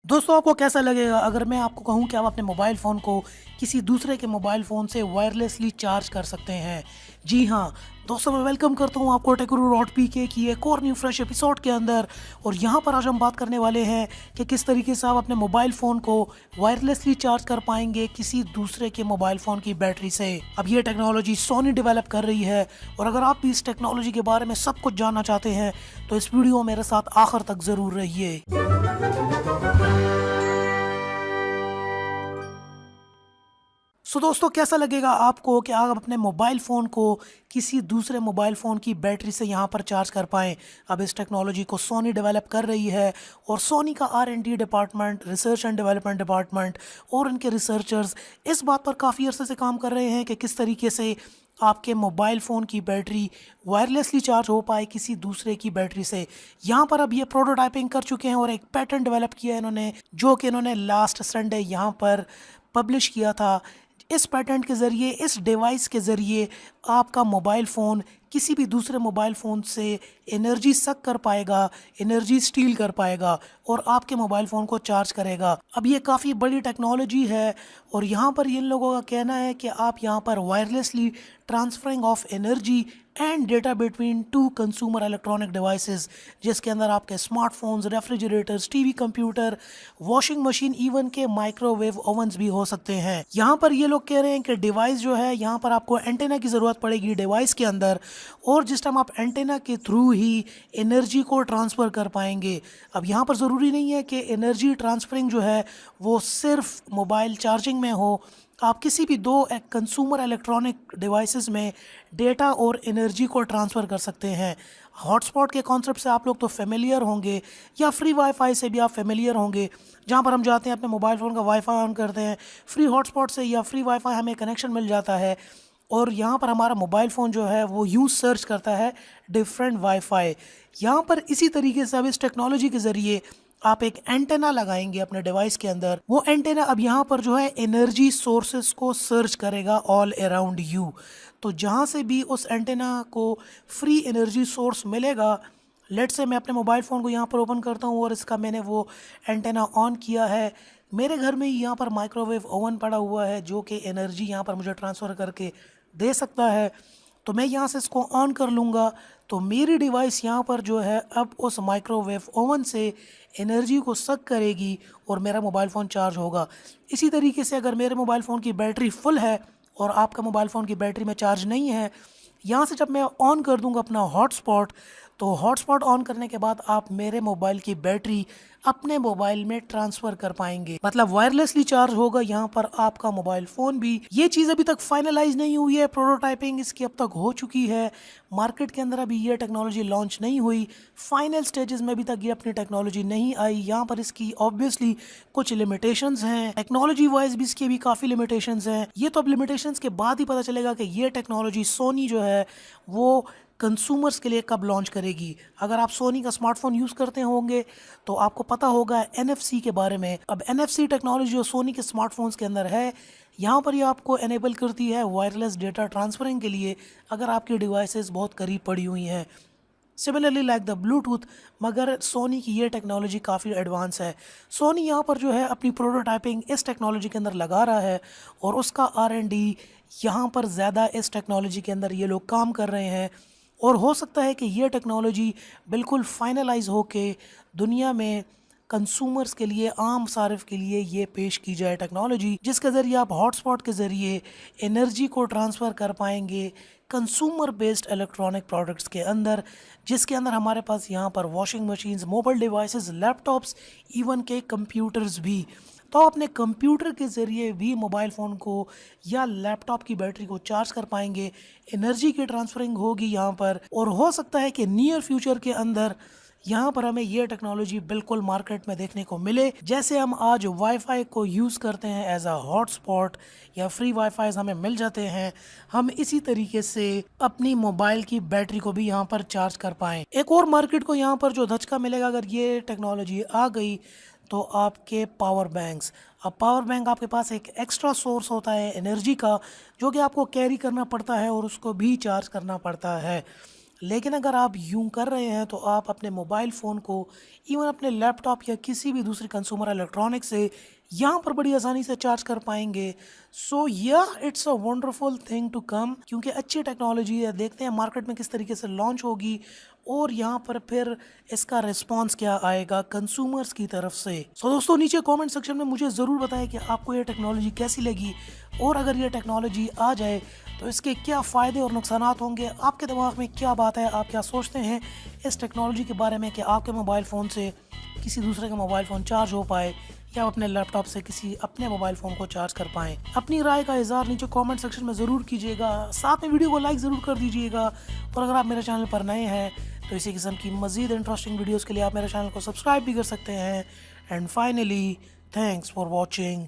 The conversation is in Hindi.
दोस्तों आपको कैसा लगेगा अगर मैं आपको कहूँ कि आप अपने मोबाइल फ़ोन को किसी दूसरे के मोबाइल फ़ोन से वायरलेसली चार्ज कर सकते हैं। जी हाँ, दोस्तों मैं वेलकम करता हूँ आपको टेकरू डॉट पीके की एक और न्यू फ्रेश एपिसोड के अंदर। और यहाँ पर आज हम बात करने वाले हैं कि किस तरीके से आप अपने मोबाइल फ़ोन को वायरलेसली चार्ज कर पाएंगे किसी दूसरे के मोबाइल फ़ोन की बैटरी से। अब ये टेक्नोलॉजी सोनी डेवलप कर रही है और अगर आप भी इस टेक्नोलॉजी के बारे में सब कुछ जानना चाहते हैं तो इस वीडियो मेरे साथ आखिर तक ज़रूर रहिए। दोस्तों कैसा लगेगा आपको कि आप अपने मोबाइल फ़ोन को किसी दूसरे मोबाइल फ़ोन की बैटरी से यहाँ पर चार्ज कर पाएँ। अब इस टेक्नोलॉजी को सोनी डेवलप कर रही है और सोनी का R&D department, research and development department और उनके रिसर्चर्स इस बात पर काफ़ी अरसे से काम कर रहे हैं कि किस तरीके से आपके मोबाइल फ़ोन की बैटरी वायरलेसली चार्ज हो पाए किसी दूसरे की बैटरी से। यहाँ पर अब ये प्रोटोटाइपिंग कर चुके हैं और एक पैटर्न डेवलप किया है इन्होंने, जो कि इन्होंने लास्ट संडे यहाँ पर पब्लिश किया था। इस पैटेंट के ज़रिए, इस डिवाइस के ज़रिए आपका मोबाइल फ़ोन किसी भी दूसरे मोबाइल फ़ोन से एनर्जी सक कर पाएगा, एनर्जी स्टील कर पाएगा और आपके मोबाइल फ़ोन को चार्ज करेगा। अब ये काफ़ी बड़ी टेक्नोलॉजी है और यहाँ पर इन लोगों का कहना है कि आप यहाँ पर wirelessly transferring of energy and data between two consumer electronic devices, जिसके अंदर आपके smartphones, refrigerators, TV, computer, washing machine, even के माइक्रोवेव ओवंस भी हो सकते हैं। यहाँ पर ये लोग कह रहे हैं कि डिवाइस जो है, यहाँ पर आपको एंटेना की ज़रूरत पड़ेगी डिवाइस के अंदर और जिस टाइम आप एंटेना के थ्रू ही एनर्जी को ट्रांसफ़र कर पाएंगे। अब यहाँ पर ज़रूरी नहीं है कि एनर्जी ट्रांसफरिंग जो है वो सिर्फ मोबाइल चार्जिंग में हो। आप किसी भी दो कंज्यूमर इलेक्ट्रॉनिक डिवाइसेस में डेटा और एनर्जी को ट्रांसफ़र कर सकते हैं। हॉटस्पॉट के कॉन्सेप्ट से आप लोग तो फेमिलियर होंगे या फ्री वाईफाई से भी आप फेमिलियर होंगे, जहाँ पर हम जाते हैं अपने मोबाइल फ़ोन का वाईफाई ऑन करते हैं, फ्री हॉटस्पॉट से या फ्री वाईफाई हमें कनेक्शन मिल जाता है और यहाँ पर हमारा मोबाइल फ़ोन जो है वो यूँ सर्च करता है डिफरेंट वाईफाई। यहाँ पर इसी तरीके से अब इस टेक्नोलॉजी के ज़रिए आप एक एंटेना लगाएंगे अपने डिवाइस के अंदर। वो एंटेना अब यहाँ पर जो है एनर्जी सोर्सेस को सर्च करेगा ऑल अराउंड यू। तो जहाँ से भी उस एंटेना को फ्री एनर्जी सोर्स मिलेगा, लेट से मैं अपने मोबाइल फ़ोन को यहाँ पर ओपन करता हूँ और इसका मैंने वो एंटेना ऑन किया है। मेरे घर में ही यहाँ पर माइक्रोवेव ओवन पड़ा हुआ है जो कि एनर्जी यहाँ पर मुझे ट्रांसफ़र करके दे सकता है। तो मैं यहाँ से इसको ऑन कर लूँगा तो मेरी डिवाइस यहाँ पर जो है अब उस माइक्रोवेव ओवन से एनर्जी को सक करेगी और मेरा मोबाइल फ़ोन चार्ज होगा। इसी तरीके से अगर मेरे मोबाइल फ़ोन की बैटरी फुल है और आपका मोबाइल फ़ोन की बैटरी में चार्ज नहीं है, यहाँ से जब मैं ऑन कर दूँगा अपना हॉटस्पॉट, तो हॉटस्पॉट ऑन करने के बाद आप मेरे मोबाइल की बैटरी अपने मोबाइल में ट्रांसफ़र कर पाएंगे। मतलब वायरलेसली चार्ज होगा यहाँ पर आपका मोबाइल फ़ोन भी। ये चीज़ अभी तक फाइनलाइज नहीं हुई है, प्रोटोटाइपिंग इसकी अब तक हो चुकी है, मार्केट के अंदर अभी ये टेक्नोलॉजी लॉन्च नहीं हुई, फाइनल स्टेजेस में अभी तक ये अपनी टेक्नोलॉजी नहीं आई। यहाँ पर इसकी ऑब्वियसली कुछ लिमिटेशंस हैं, टेक्नोलॉजी वाइज भी इसके भी काफ़ी लिमिटेशंस हैं। ये तो अब लिमिटेशंस के बाद ही पता चलेगा कि ये टेक्नोलॉजी सोनी जो है वो कंसूमर्स के लिए कब लॉन्च करेगी। अगर आप सोनी का स्मार्टफोन यूज़ करते होंगे तो आपको पता होगा NFC के बारे में। अब NFC टेक्नोलॉजी जो सोनी के स्मार्टफोन्स के अंदर है, यहाँ पर ये आपको एनेबल करती है वायरलेस डेटा ट्रांसफरिंग के लिए अगर आपकी डिवाइसेस बहुत करीब पड़ी हुई हैं, सिमिलरली लाइक द ब्लूटूथ। मगर सोनी की ये टेक्नोलॉजी काफ़ी एडवांस है। सोनी यहाँ पर जो है अपनी प्रोटोटाइपिंग इस टेक्नोलॉजी के अंदर लगा रहा है और उसका R&D यहाँ पर ज़्यादा इस टेक्नोलॉजी के अंदर ये लोग काम कर रहे हैं और हो सकता है कि ये टेक्नोलॉजी बिल्कुल फाइनलाइज होके दुनिया में कंसूमर्स के लिए, आम सारिफ के लिए ये पेश की जाए टेक्नोलॉजी, जिसके ज़रिए आप हॉटस्पॉट के ज़रिए एनर्जी को ट्रांसफ़र कर पाएंगे कंसूमर बेस्ड इलेक्ट्रॉनिक प्रोडक्ट्स के अंदर, जिसके अंदर हमारे पास यहाँ पर washing machines, mobile devices, laptops, even के कंप्यूटर्स भी। तो आप अपने कंप्यूटर के ज़रिए भी मोबाइल फ़ोन को या लैपटॉप की बैटरी को चार्ज कर पाएंगे, एनर्जी की ट्रांसफरिंग होगी यहाँ पर और हो सकता है कि नियर फ्यूचर के अंदर यहाँ पर हमें ये टेक्नोलॉजी बिल्कुल मार्केट में देखने को मिले। जैसे हम आज वाईफाई को यूज़ करते हैं एज अ हॉटस्पॉट या फ्री वाईफाई हमें मिल जाते हैं, हम इसी तरीके से अपनी मोबाइल की बैटरी को भी यहाँ पर चार्ज कर पाएँ। एक और मार्केट को यहाँ पर जो धचका मिलेगा अगर ये टेक्नोलॉजी आ गई, तो आपके पावर बैंक्स। अब पावर बैंक आपके पास एक एक्स्ट्रा सोर्स होता है एनर्जी का, जो कि आपको कैरी करना पड़ता है और उसको भी चार्ज करना पड़ता है। लेकिन अगर आप यूँ कर रहे हैं तो आप अपने मोबाइल फ़ोन को इवन अपने लैपटॉप या किसी भी दूसरी कंज्यूमर इलेक्ट्रॉनिक से यहाँ पर बड़ी आसानी से चार्ज कर पाएंगे। सो या it's a wonderful thing to come, क्योंकि अच्छी टेक्नोलॉजी है। देखते हैं मार्केट में किस तरीके से लॉन्च होगी और यहाँ पर फिर इसका रिस्पॉन्स क्या आएगा कंज्यूमर्स की तरफ से। सो दोस्तों नीचे कमेंट सेक्शन में मुझे ज़रूर बताएं कि आपको ये टेक्नोलॉजी कैसी लगी, और अगर ये टेक्नोलॉजी आ जाए तो इसके क्या फ़ायदे और नुकसानात होंगे। आपके दिमाग में क्या बात है, आप क्या सोचते हैं इस टेक्नोलॉजी के बारे में कि आपके मोबाइल फ़ोन से किसी दूसरे का मोबाइल फ़ोन चार्ज हो पाए या आप अपने लैपटॉप से किसी अपने मोबाइल फ़ोन को चार्ज कर पाएँ। अपनी राय का इज़हार नीचे कमेंट सेक्शन में ज़रूर कीजिएगा, साथ में वीडियो को लाइक ज़रूर कर दीजिएगा। और अगर आप मेरे चैनल पर नए हैं तो इसी किस्म की मज़ीद इंटरेस्टिंग वीडियोज़ के लिए आप मेरे चैनल को सब्सक्राइब भी कर सकते हैं। And finally thanks for watching.